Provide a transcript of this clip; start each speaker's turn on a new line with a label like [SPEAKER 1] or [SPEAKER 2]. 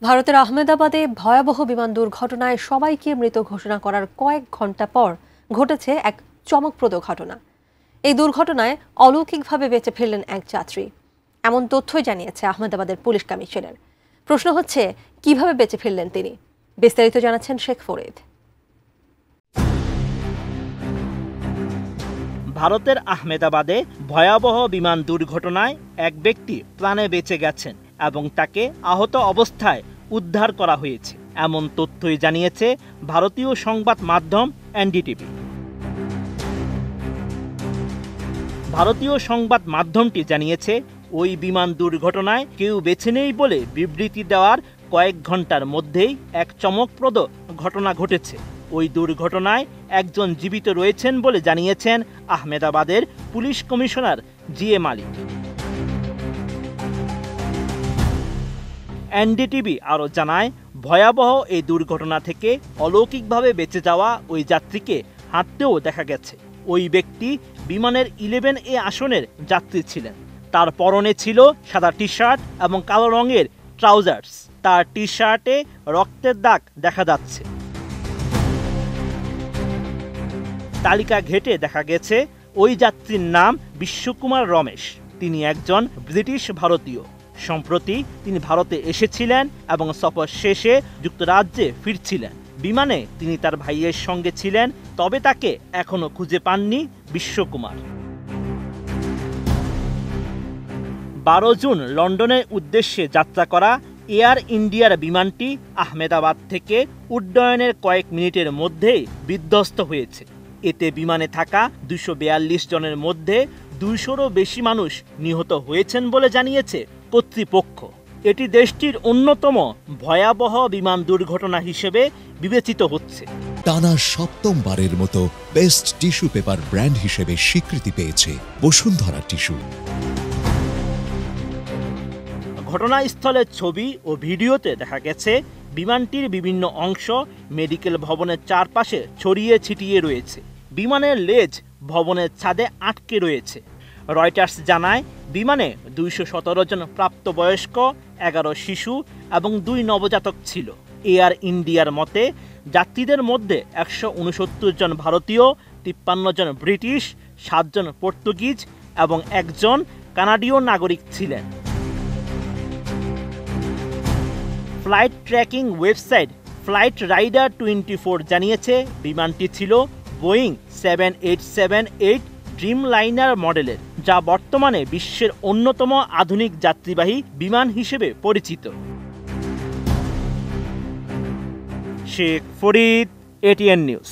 [SPEAKER 1] ভারতের আহমেদাবাদে ভয়াবহ বিমান দুর্ঘটনায় সবাইকে মৃত ঘোষণা করার কয়েক ঘণ্টা পর ঘটেছে এক চমকপ্রদ ঘটনা। এই দুর্ঘটনায় অলৌকিকভাবে বেঁচে ফিরলেন এক যাত্রী, এমন তথ্যই জানিয়েছে আহমেদাবাদের পুলিশ কমিশনার। প্রশ্ন হচ্ছে, কিভাবে বেঁচে ফিরলেন তিনি? বিস্তারিত জানাচ্ছেন শেখ ফরিদ।
[SPEAKER 2] ভারতের আহমেদাবাদে ভয়াবহ বিমান দুর্ঘটনায় এক ব্যক্তি প্রাণে বেঁচে গেছেন এবং তাকে আহত অবস্থায় উদ্ধার করা হয়েছে, এমন তথ্যই জানিয়েছে ভারতীয় সংবাদ মাধ্যম এনডিটিভি। ভারতীয় সংবাদ মাধ্যমটি জানিয়েছে, ওই বিমান দুর্ঘটনায় কেউ বেঁচে নেই বলে বিবৃতি দেওয়ার কয়েক ঘন্টার মধ্যেই এক চমকপ্রদ ঘটনা ঘটেছে। ওই দুর্ঘটনায় একজন জীবিত রয়েছেন বলে জানিয়েছেন আহমেদাবাদের পুলিশ কমিশনার জিএ মালিক। এনডিটিভি আরও জানায়, ভয়াবহ এই দুর্ঘটনা থেকে অলৌকিকভাবে বেঁচে যাওয়া ওই যাত্রীকে হাঁটতেও দেখা গেছে। ওই ব্যক্তি বিমানের 11A আসনের যাত্রী ছিলেন। তার পরনে ছিল সাদা টি শার্ট এবং কালো রঙের ট্রাউজার্স। তার টি শার্টে রক্তের দাগ দেখা যাচ্ছে। তালিকা ঘেটে দেখা গেছে ওই যাত্রীর নাম বিশ্বকুমার রমেশ। তিনি একজন ব্রিটিশ ভারতীয়। সম্প্রতি তিনি ভারতে এসেছিলেন এবং সফর শেষে যুক্তরাজ্যে ফিরছিলেন। বিমানে তিনি তার ভাইয়ের সঙ্গে ছিলেন, তবে তাকে এখনো খুঁজে পাননি বিশ্বকুমার। 12 জুন লন্ডনের উদ্দেশ্যে যাত্রা করা এয়ার ইন্ডিয়ার বিমানটি আহমেদাবাদ থেকে উড্ডয়নের কয়েক মিনিটের মধ্যেই বিধ্বস্ত হয়েছে। এতে বিমানে থাকা 242 জনের মধ্যে 200রও বেশি মানুষ নিহত হয়েছেন বলে জানিয়েছে কর্তৃপক্ষ। এটি দেশটির অন্যতম ভয়াবহ বিমান দুর্ঘটনা হিসেবে বিবেচিত হচ্ছে।
[SPEAKER 3] টানা 7মবারের মতো বেস্ট টিস্যু পেপার ব্র্যান্ড হিসেবে স্বীকৃতি পেয়েছে বসুন্ধরা টিস্যু।
[SPEAKER 2] ঘটনাস্থলের ছবি ও ভিডিওতে দেখা গেছে বিমানটির বিভিন্ন অংশ মেডিকেল ভবনের চারপাশে ছড়িয়ে ছিটিয়ে রয়েছে। বিমানের লেজ ভবনের ছাদে আটকে রয়েছে। রয়টার্স জানায়, বিমানে 217 জন প্রাপ্তবয়স্ক, 11 শিশু এবং 2 নবজাতক ছিল। এয়ার ইন্ডিয়ার মতে, যাত্রীদের মধ্যে 169 জন ভারতীয়, 53 জন ব্রিটিশ, 7 জন পর্তুগিজ এবং 1 জন কানাডীয় নাগরিক ছিলেন। Flight tracking website Flightradar 24 জানিয়েছে, বিমানটি ছিল বোয়িং 7878 ড্রিমলাইনার মডেলের, যা বর্তমানে বিশ্বের অন্যতম আধুনিক যাত্রীবাহী বিমান হিসেবে পরিচিত। Sheikh Farid, ATN news.